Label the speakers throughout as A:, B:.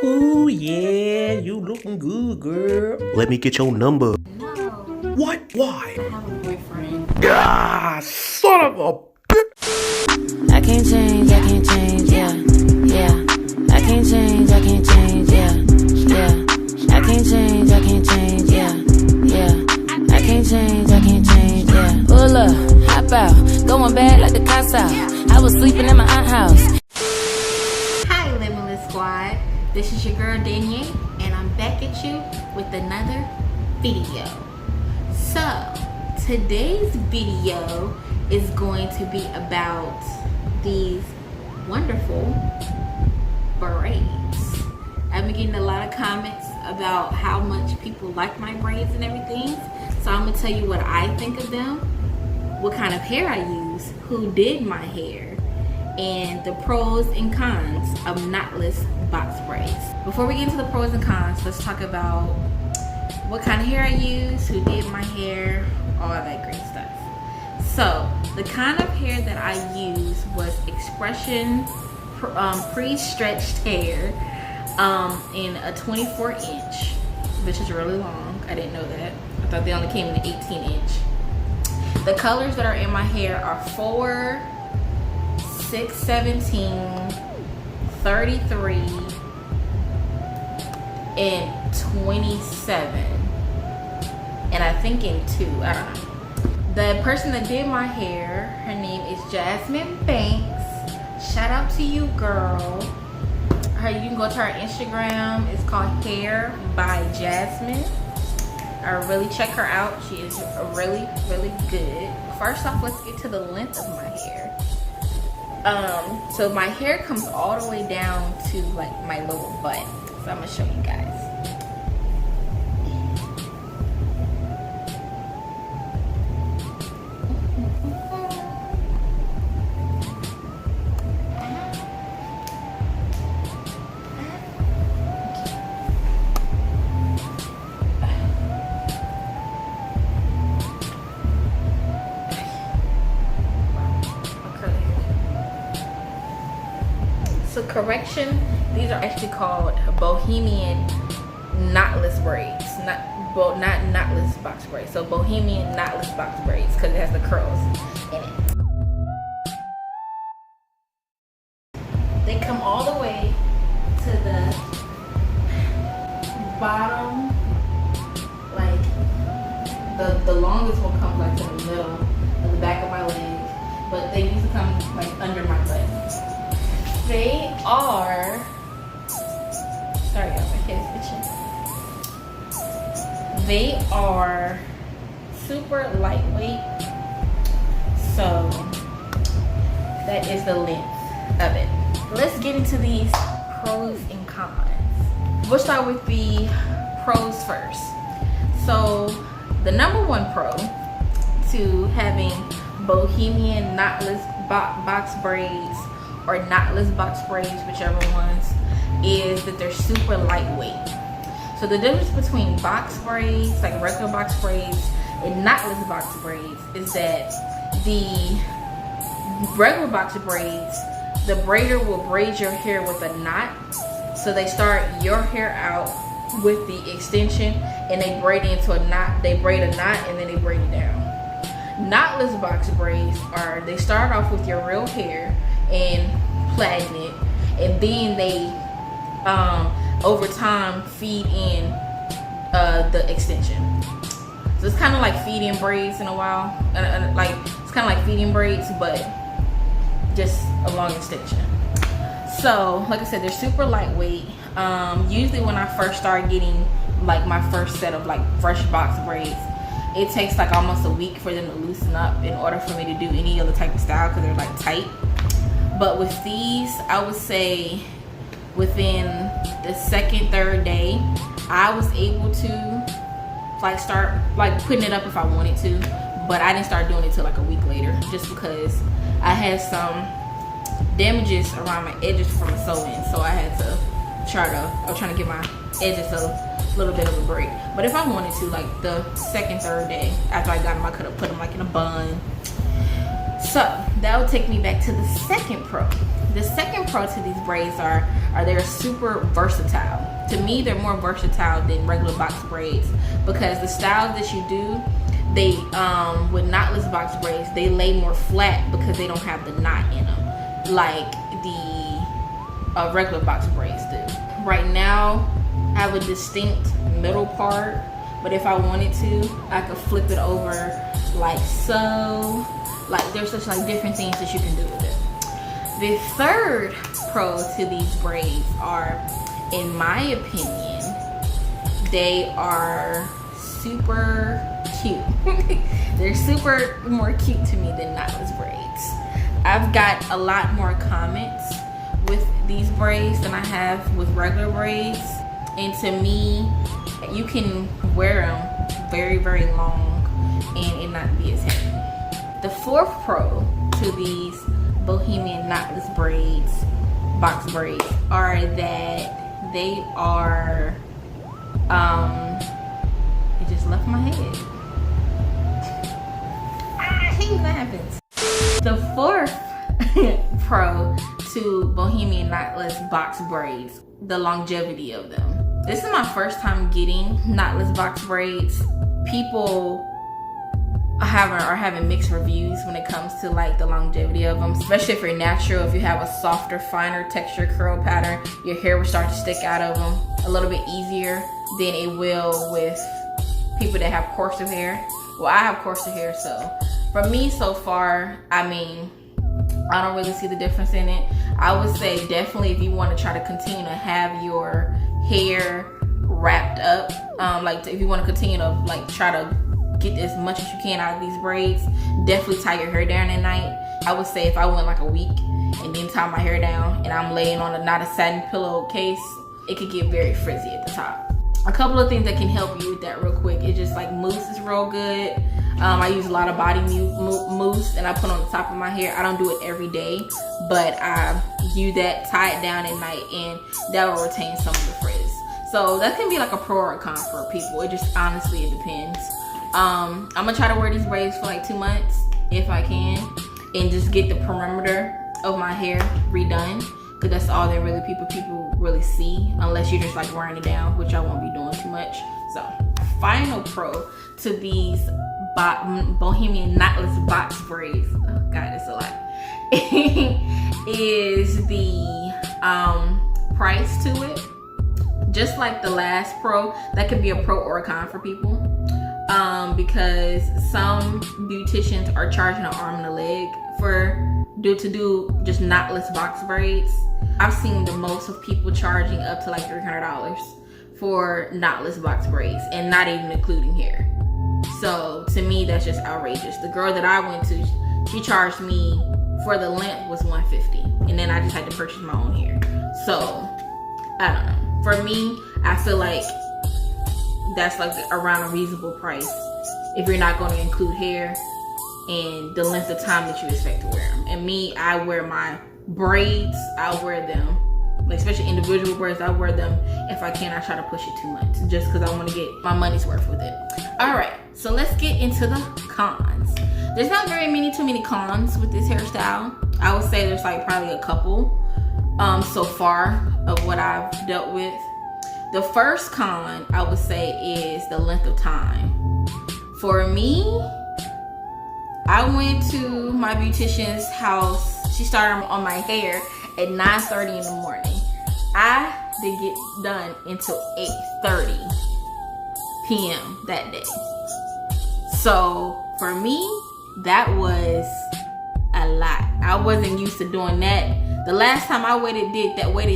A: Ooh, yeah, you looking good, girl. Let me get your number.
B: No.
A: What? Why?
B: I have a boyfriend.
A: Ah, son of a bitch.
C: I can't change, yeah, yeah. I can't change, yeah, yeah. I can't change, yeah, yeah. I can't change, yeah. Pull up, hop out, going bad like the casa. I was sleeping in my aunt's house.
B: Hi, Limitless Squad. This is your girl Danya, and I'm back at you with another video. So, today's video is going to be about these wonderful braids. I've been getting a lot of comments about how much people like my braids and everything. So I'm gonna tell you what I think of them, what kind of hair I use, who did my hair, and the pros and cons of knotless box braids. Before we get into the pros and cons, let's talk about what kind of hair I use, who did my hair, all that great stuff. So the kind of hair that I used was expression pre-stretched hair in a 24 inch, which is really long. I didn't know that. I thought they only came in an 18 inch. The colors that are in my hair are 4, 6, 17, 33, and 27. And I think in 2, I don't know. The person that did my hair, her name is Jasmine Banks. Shout out to you, girl. You can go to her Instagram. It's called hairbyyjasmine. I really check her out. She is really, really good. First off, let's get to the length of my hair. So my hair comes all the way down to like my lower butt. So I'm gonna show you guys. So correction, these are actually called Bohemian knotless braids, not knotless box braids. So Bohemian knotless box braids because it has the curls in it. They come all the way to the bottom, like the longest one comes like to the middle of the back of my leg, but they usually come like under my butt. They are, sorry guys, my head is itching. They are super lightweight, so that is the length of it. Let's get into these pros and cons. We'll start with the pros first. So the number one pro to having Bohemian knotless box braids or knotless box braids, whichever ones, is that they're super lightweight. So the difference between box braids, like regular box braids, and knotless box braids is that the regular box braids, the braider will braid your hair with a knot. So they start your hair out with the extension and they braid it into a knot. They braid a knot and then they braid it down. Knotless box braids are, they start off with your real hair and platen it, and then they over time feed in the extension. So it's kind of like feeding braids in a while, like it's kind of like feeding braids but just a long extension. So like I said, they're super lightweight. Usually when I first start getting like my first set of like fresh box braids, it takes like almost a week for them to loosen up in order for me to do any other type of style because they're like tight. But with these, I would say within the second, third day, I was able to like start like putting it up if I wanted to, but I didn't start doing it till like a week later just because I had some damages around my edges from a sew-in, so I had to I was trying to give my edges a little bit of a break. But if I wanted to, like the second, third day after I got them, I could have put them like in a bun. So that would take me back to the second pro. The second pro to these braids are are they're super versatile. To me, they're more versatile than regular box braids because the styles that you do, they with knotless box braids, they lay more flat because they don't have the knot in them like the regular box braids do. Right now, I have a distinct middle part, but if I wanted to, I could flip it over like so. Like there's such like different things that you can do with it. The third pro to these braids are, in my opinion, they are super cute. They're super more cute to me than knotless braids. I've got a lot more comments with these braids than I have with regular braids. And to me, you can wear them very, very long and it not be as heavy. The fourth pro to these Bohemian knotless braids, box braids, are that they are, it just left my head. I hate when that happens. The fourth pro to Bohemian knotless box braids, the longevity of them. This is my first time getting knotless box braids. People are having mixed reviews when it comes to like the longevity of them, especially if you're natural. If you have a softer, finer texture curl pattern, your hair will start to stick out of them a little bit easier than it will with people that have coarser hair. Well, I have coarser hair, so for me so far, I mean, I don't really see the difference in it. I would say definitely if you want to try to continue to have your hair wrapped up, like if you want to continue to like try to get as much as you can out of these braids, definitely tie your hair down at night. I would say if I went like a week and then tie my hair down and I'm laying on not a satin pillowcase, it could get very frizzy at the top. A couple of things that can help you with that real quick is just like mousse is real good. I use a lot of body mousse and I put on the top of my hair. I don't do it every day, but I use that, tie it down at night, and that will retain some of the frizz. So that can be like a pro or a con for people. It just honestly, it depends. I'm gonna try to wear these braids for like 2 months if I can, and just get the perimeter of my hair redone, because that's all that really people really see, unless you're just like wearing it down, which I won't be doing too much. So final pro to these Bohemian knotless box braids, oh god, it's a lot, is the price to it. Just like the last pro, that could be a pro or a con for people. Because some beauticians are charging an arm and a leg to do just knotless box braids. I've seen the most of people charging up to like $300 for knotless box braids, and not even including hair. So to me, that's just outrageous. The girl that I went to, she charged me for the length was $150, and then I just had to purchase my own hair. So I don't know. For me, I feel like that's like around a reasonable price if you're not going to include hair and the length of time that you expect to wear them. And me, I wear my braids, I wear them, like especially individual braids, I wear them. If I can, I try to push it 2 months just because I want to get my money's worth with it. All right, so let's get into the cons. There's not too many cons with this hairstyle. I would say there's like probably a couple so far of what I've dealt with. The first con I would say is the length of time. For me, I went to my beautician's house. She started on my hair at 9:30 in the morning. I didn't get done until 8:30 p.m. that day. So for me, that was a lot. I wasn't used to doing that. The last time I waited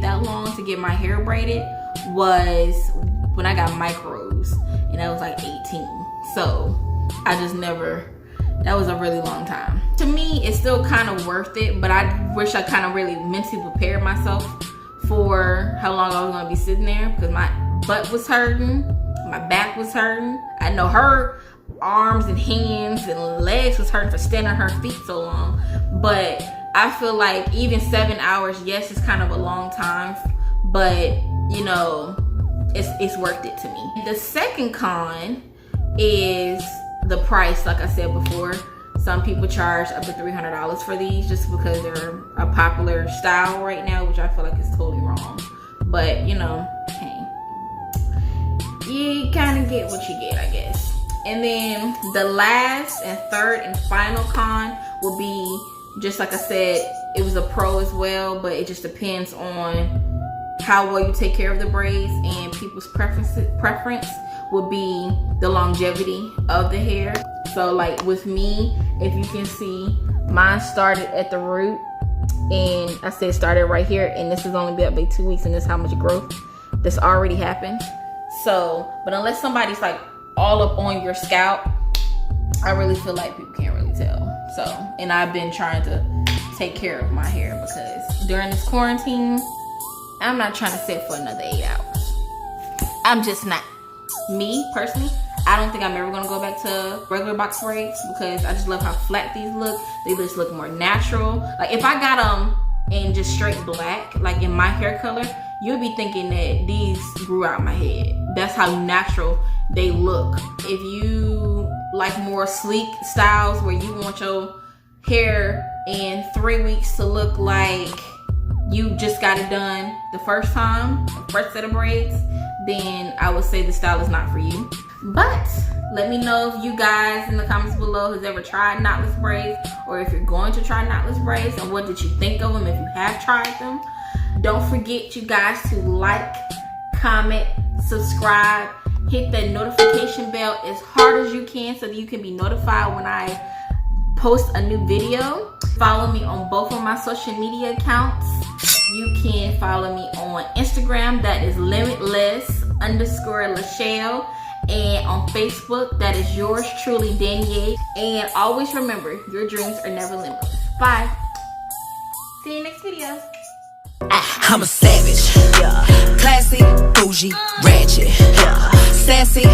B: that long to get my hair braided was when I got micros, and that was like 18. So I just never, that was a really long time. To me, it's still kind of worth it, but I wish I kind of really mentally prepared myself for how long I was gonna be sitting there, because my butt was hurting, my back was hurting. I know her arms and hands and legs was hurting for standing on her feet so long, but I feel like even 7 hours, yes, it's kind of a long time, but you know, it's worth it to me. The second con is the price, like I said before. Some people charge up to $300 for these just because they're a popular style right now, which I feel like is totally wrong. But you know, hey, you kind of get what you get, I guess. And then the last and third and final con will be, just like I said, it was a pro as well, but it just depends on how well you take care of the braids, and people's preference would be the longevity of the hair. So like with me, if you can see, mine started at the root, and I said started right here, and this has only been about 2 weeks, and this is how much growth that's already happened. So, but unless somebody's like all up on your scalp, I really feel like people can't really tell. So, and I've been trying to take care of my hair because during this quarantine, I'm not trying to sit for another 8 hours. I'm just not. Me, personally, I don't think I'm ever gonna go back to regular box braids because I just love how flat these look. They just look more natural. Like if I got them in just straight black, like in my hair color, you'll be thinking that these grew out my head. That's how natural they look. If you like more sleek styles where you want your hair in 3 weeks to look like you just got it done the first time, the first set of braids, then I would say the style is not for you. But let me know if you guys in the comments below has ever tried knotless braids, or if you're going to try knotless braids, and what did you think of them if you have tried them. Don't forget, you guys, to like, comment, subscribe, hit that notification bell as hard as you can so that you can be notified when I post a new video. Follow me on both of my social media accounts. You can follow me on Instagram, that is Limitless_Lachelle, and on Facebook, that is Yourstruly Danya. And always remember, your dreams are never limitless. Bye. See you next video.
D: I'm a savage, yeah. Classy, bougie, ratchet, yeah. Sassy,